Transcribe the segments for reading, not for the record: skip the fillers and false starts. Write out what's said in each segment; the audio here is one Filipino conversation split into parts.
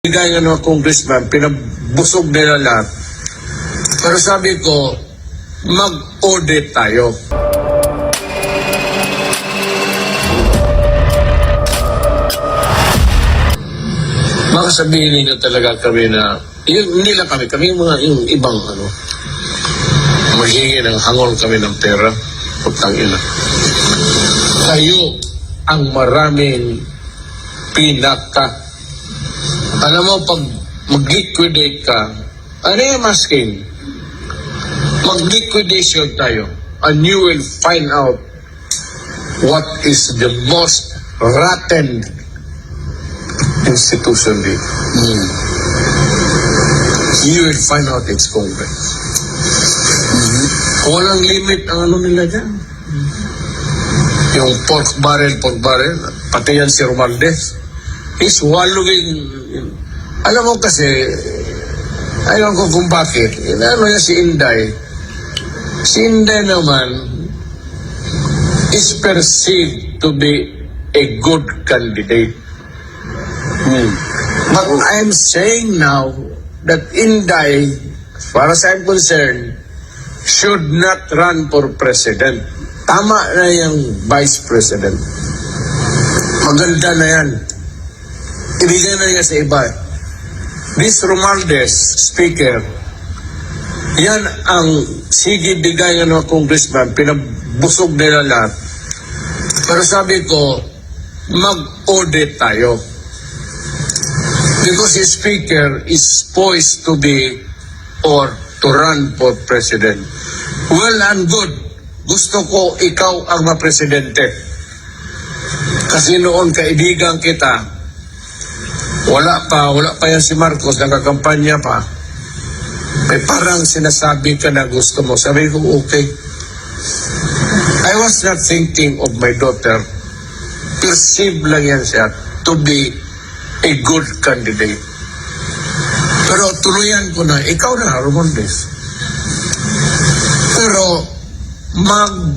Bigay ng mga congressman, pinabusog nila lahat. Pero sabi ko, mag-audit tayo. Baka sabihin ninyo talaga kami na, hindi lang kami yung ibang maghingi ng hangol kami ng pera. Putang ina. Kayo ang maraming alam mo, pag mag-liquidate ka, ano yung asking? Mag-liquidation tayo and you will find out what is the most rotten institution dito. You will find out its Congress. Walang limit ang nila dyan. Yung pork barrel, pati yan si Romualdez. He's wallowing. Alam mo kasi, ayaw ko kung bakit. Ano yan si Inday? Si Inday naman is perceived to be a good candidate. But I'm saying now that Inday, as far as I'm concerned, should not run for president. Tama na yung vice president. Maganda na yan. Ibigay na niya sa iba. This Romualdez, speaker, yan ang sige bigay ng mga congressman, pinabusog nila lahat. Pero sabi ko, mag-audit tayo. Because the speaker is poised to be or to run for president. Well and good. Gusto ko ikaw ang mapresidente. Kasi noon kaibigan kita, wala pa yan si Marcos, nagkakampanya pa. May parang sinasabi ka na gusto mo. Sabi ko, okay. I was not thinking of my daughter. Perceive lang yan siya to be a good candidate. Pero tuluyan ko na, ikaw na, Romualdez. Pero maghigi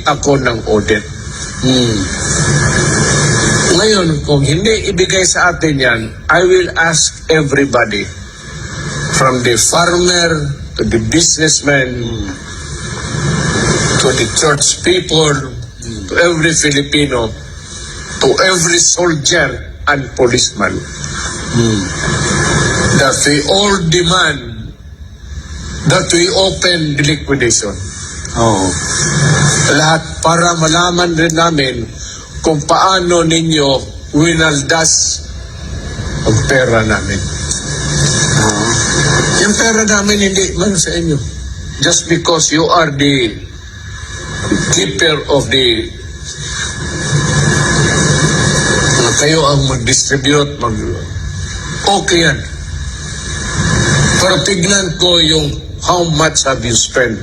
ako ng audit. Ngayon, kung hindi ibigay sa atin yan, I will ask everybody, from the farmer to the businessman, to the church people, to every Filipino, to every soldier and policeman, that we all demand that we open the liquidation. Lahat para malaman rin namin kung paano ninyo winaldas ang pera namin. Yung pera namin hindi man sa inyo. Just because you are the keeper of the kayo ang mag-distribute, okay yan. Pero tignan ko yung how much have you spent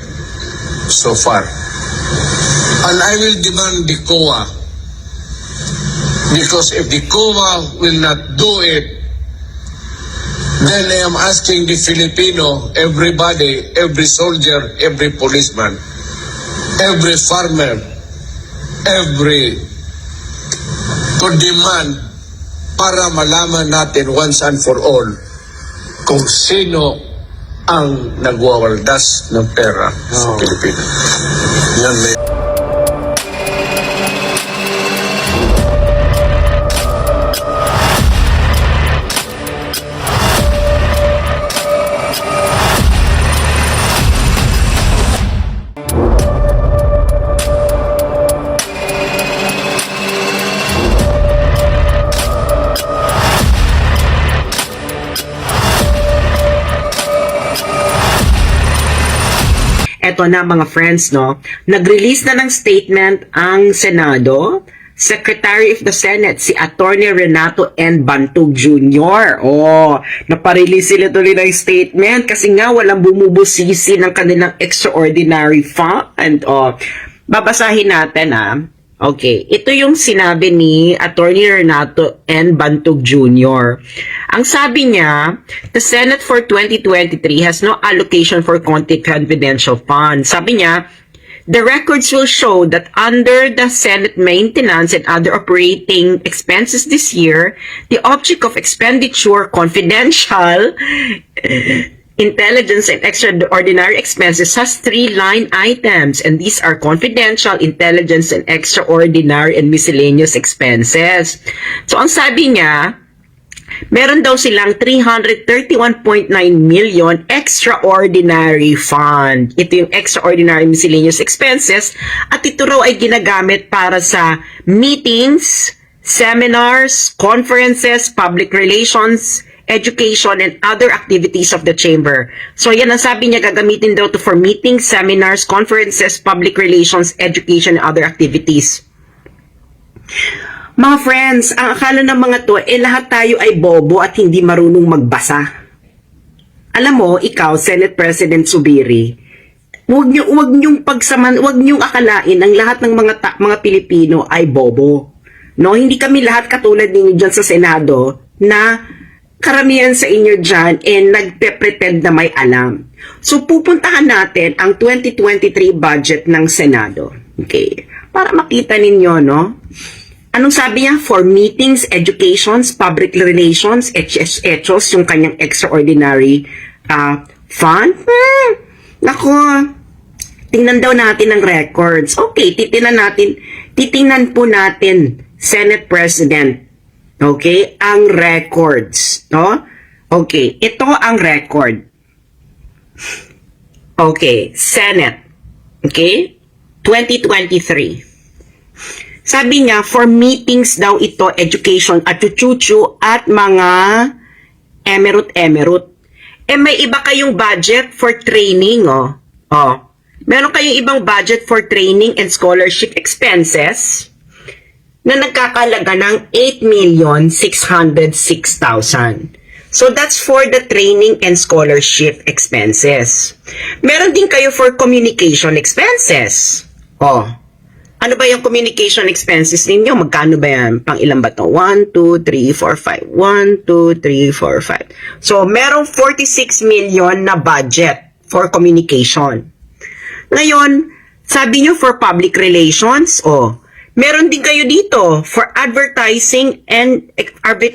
so far. And I will demand the COA. Because if the COA will not do it, then I am asking the Filipino, everybody, every soldier, every policeman, every farmer, to demand para malaman natin once and for all kung sino ang nagwawaldas ng pera sa Pilipinas. Yan may... Eto na mga friends, no? Nag-release na ng statement ang Senado, Secretary of the Senate, si Attorney Renato N. Bantog Jr. Naparelease sila tuloy ng statement kasi nga walang bumubusisi ng kanilang extraordinary fund. Babasahin natin Okay, ito yung sinabi ni Attorney Renato N. Bantog Jr. Ang sabi niya, the Senate for 2023 has no allocation for confidential funds. Sabi niya, the records will show that under the Senate maintenance and other operating expenses this year, the object of expenditure, confidential, intelligence, and extraordinary expenses has 3 line items, and these are confidential, intelligence, and extraordinary and miscellaneous expenses. So, ang sabi niya, meron daw silang 331.9 million extraordinary fund. Ito yung extraordinary miscellaneous expenses at ito raw ay ginagamit para sa meetings, seminars, conferences, public relations, education, and other activities of the chamber. So yan ang sabi niya, gagamitin daw to for meetings, seminars, conferences, public relations, education, and other activities. Mga friends, ang akala ng mga to, lahat tayo ay bobo at hindi marunong magbasa. Alam mo, ikaw, Senate President Zubiri, huwag niyong akalain ang lahat ng mga Pilipino ay bobo. No, hindi kami lahat katulad ninyo dyan sa Senado na karamihan sa inyo dyan nagpe-pretend na may alam. So, pupuntahan natin ang 2023 budget ng Senado. Okay? Para makita ninyo, no? Anong sabi niya? For meetings, educations, public relations, HSHOs, yung kanyang extraordinary fund. Nako, tingnan daw natin ang records. Okay, titingnan po natin, Senate President. Okay, ang records. No? Okay, ito ang record. Okay, Senate. Okay, 2023. Sabi niya, for meetings daw ito, education at chuchuchu at mga emerut. May iba kayong budget for training, oh. Meron kayong ibang budget for training and scholarship expenses na nagkakalaga ng 8,606,000. So that's for the training and scholarship expenses. Meron din kayo for communication expenses. Ano ba yung communication expenses ninyo? Magkano ba yan? Pang ilan ba to? 1, 2, 3, 4, 5. 1, 2, 3, 4, 5. So, merong 46 million na budget for communication. Ngayon, sabi nyo for public relations, meron din kayo dito for advertising and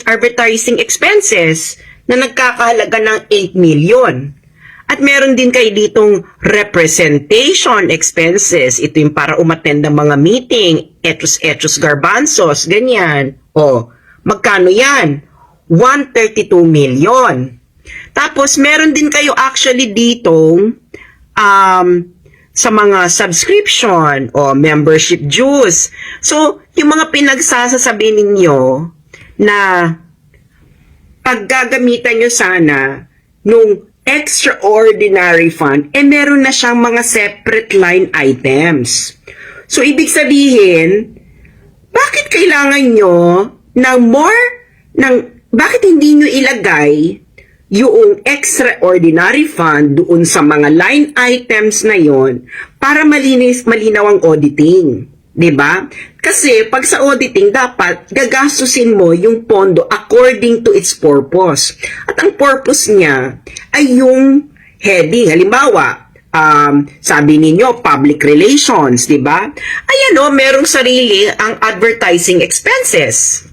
advertising expenses na nagkakahalaga ng 8 million. At meron din kayo ditong representation expenses. Ito yung para umattend ng mga meeting, etos garbanzos, ganyan. Magkano yan? 132 million. Tapos meron din kayo actually ditong sa mga subscription o membership dues. So, yung mga pinagsasasabi ninyo na paggagamitan nyo sana nung extraordinary fund, meron na siyang mga separate line items. So, ibig sabihin, bakit kailangan nyo bakit hindi nyo ilagay yung extraordinary fund doon sa mga line items na yon para malinaw ang auditing? Diba? Kasi pag sa auditing, dapat gagastusin mo yung pondo according to its purpose. At ang purpose niya ay yung heading. Halimbawa, sabi ninyo, public relations, diba? Ayan merong sarili ang advertising expenses.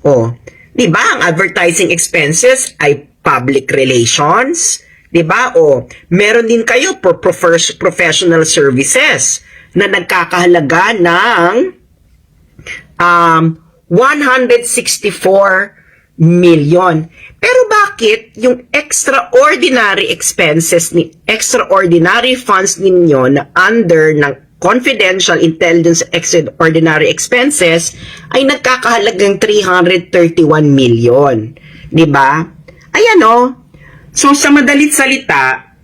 Diba? Ang advertising expenses ay public relations. Diba? Meron din kayo for professional services na nagkakahalaga ng 164 million. Pero bakit yung extraordinary expenses extraordinary funds ninyo na under ng confidential, intelligence, extraordinary expenses ay nagkakahalagang 331 million? Diba? Ayan So sa madalit salita,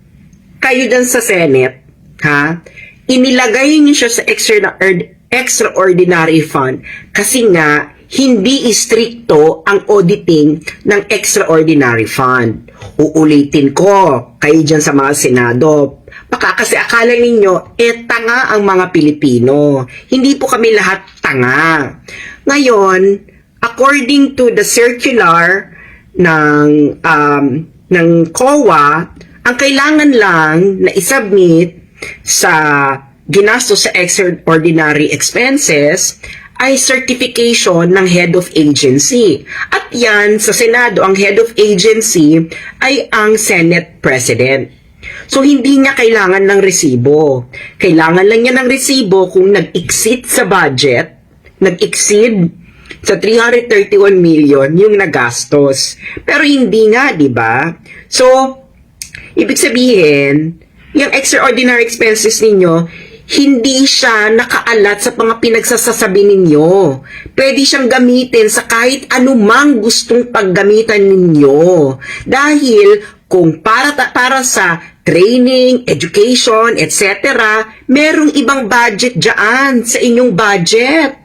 kayo dyan sa Senate, inilagay niyo siya sa extraordinary fund kasi nga hindi istrikto ang auditing ng extraordinary fund. Uulitin ko, kayo dyan sa mga Senado, baka kasi akala ninyo, tanga ang mga Pilipino. Hindi po kami lahat tanga. Ngayon, according to the circular ng COA, ang kailangan lang na isubmit sa ginastos sa extraordinary expenses ay certification ng head of agency. At yan, sa Senado, ang head of agency ay ang Senate President. So, hindi niya kailangan ng resibo. Kailangan lang niya ng resibo kung nag-exceed sa budget, nag-exceed sa 331 million yung nagastos. Pero hindi nga, di ba? So, ibig sabihin, yung extraordinary expenses ninyo, hindi siya nakaalat sa mga pinagsasasabi ninyo. Pwede siyang gamitin sa kahit anumang gustong paggamitan ninyo. Dahil kung para sa training, education, etc., merong ibang budget dyan sa inyong budget.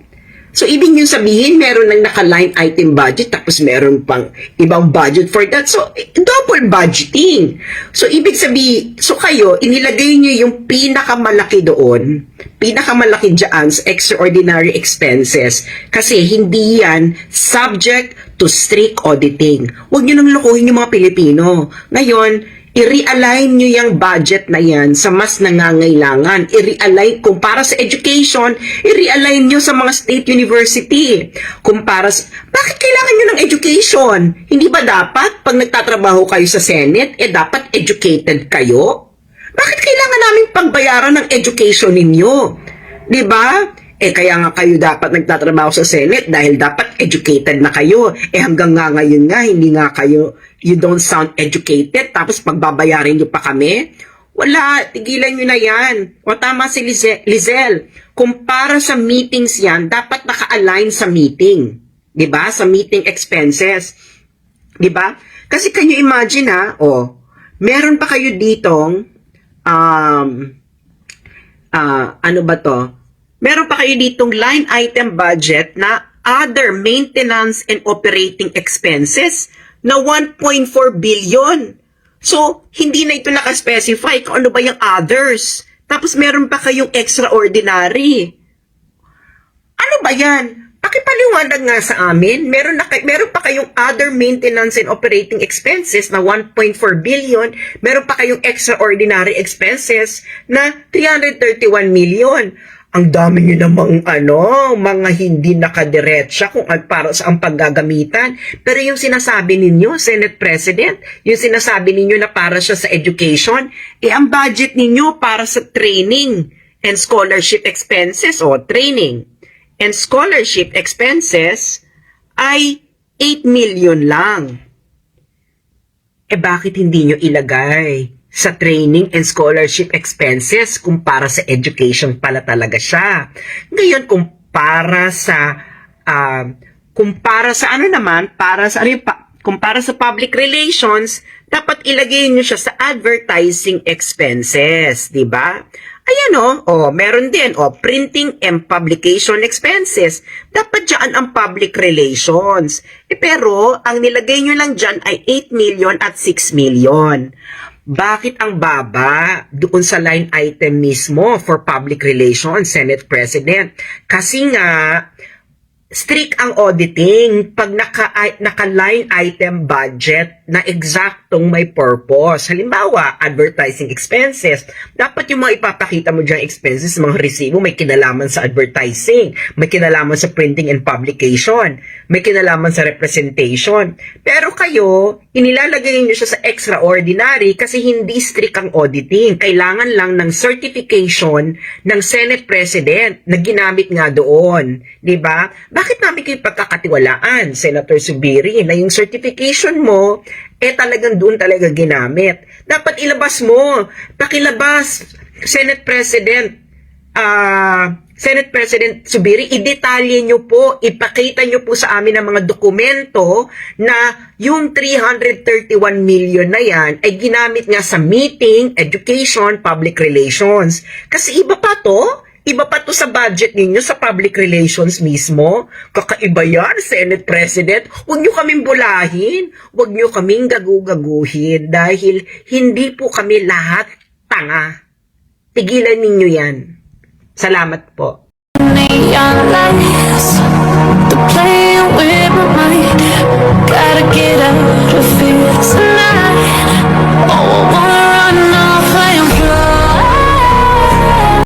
So, ibig nyo sabihin, meron ng naka-line item budget, tapos meron pang ibang budget for that. So, double budgeting. So, ibig sabihin, so kayo, inilagay nyo yung pinakamalaki doon, pinakamalaki dyan sa extraordinary expenses, kasi hindi yan subject to strict auditing. Huwag nyo nang lokohin yung mga Pilipino. Ngayon, i-realign nyo yung budget na yan sa mas nangangailangan. I-realign, kung para sa education, i-realign nyo sa mga state university. Kung para sa, bakit kailangan nyo ng education? Hindi ba dapat, pag nagtatrabaho kayo sa Senate, dapat educated kayo? Bakit kailangan namin pagbayaran ng education ninyo? Diba? Kaya nga kayo dapat nagtatrabaho sa Senate dahil dapat educated na kayo. Hanggang nga ngayon nga, hindi nga kayo, you don't sound educated, tapos pagbabayarin nyo pa kami? Wala, tigilan nyo na yan. O tama si Lizelle, kung para sa meetings yan, dapat naka-align sa meeting. Diba? Sa meeting expenses. Diba? Kasi can you imagine meron pa kayo ditong, ano ba to? Meron pa kayo ditong line item budget na other maintenance and operating expenses na 1.4 billion. So, hindi na ito nakaspecify kung ano ba yung others. Tapos meron pa kayong extraordinary. Ano ba yan? Pakipaliwanag nga sa amin. Meron pa kayong other maintenance and operating expenses na 1.4 billion. Meron pa kayong extraordinary expenses na 331 million. Ang dami nyo namang mga hindi nakadiretsa kung para sa ang paggagamitan. Pero yung sinasabi ninyo, Senate President, yung sinasabi ninyo na para siya sa education, ang budget ninyo para sa training and scholarship expenses training and scholarship expenses ay 8 million lang. Bakit hindi nyo ilagay sa training and scholarship expenses kung para sa education pala talaga siya? Ngayon, kung para sa public relations, dapat ilagay niyo siya sa advertising expenses, di ba? Ayan meron din printing and publication expenses. Dapat dyan ang public relations. Pero ang nilagay nyo lang dyan ay 8 million at 6 million. Bakit ang baba doon sa line item mismo for public relations, Senate President? Kasi nga, strict ang auditing pag naka-line item budget na eksaktong may purpose. Halimbawa, advertising expenses. Dapat yung mga ipapakita mo dyan expenses, mga resibo, may kinalaman sa advertising, may kinalaman sa printing and publication, may kinalaman sa representation. Pero kayo, inilalagay nyo siya sa extraordinary kasi hindi strict ang auditing. Kailangan lang ng certification ng Senate President na ginamit nga doon. Diba? Bakit namin kayo pagkakatiwalaan, Senator Zubiri, na yung certification mo, talagang doon talaga ginamit? Dapat ilabas mo. Pakilabas, Senate President Zubiri, idetalye nyo po, ipakita nyo po sa amin ang mga dokumento na yung 331 million na yan ay ginamit nga sa meeting, education, public relations. Kasi iba pa to sa budget ninyo, sa public relations mismo. Kakaiba yan, Senate President. Huwag nyo kaming bulahin. Huwag nyo kaming gagugaguhin dahil hindi po kami lahat tanga. Tigilan ninyo yan. Salamat po. Neon lights, they're playing with my mind. Gotta get out of here.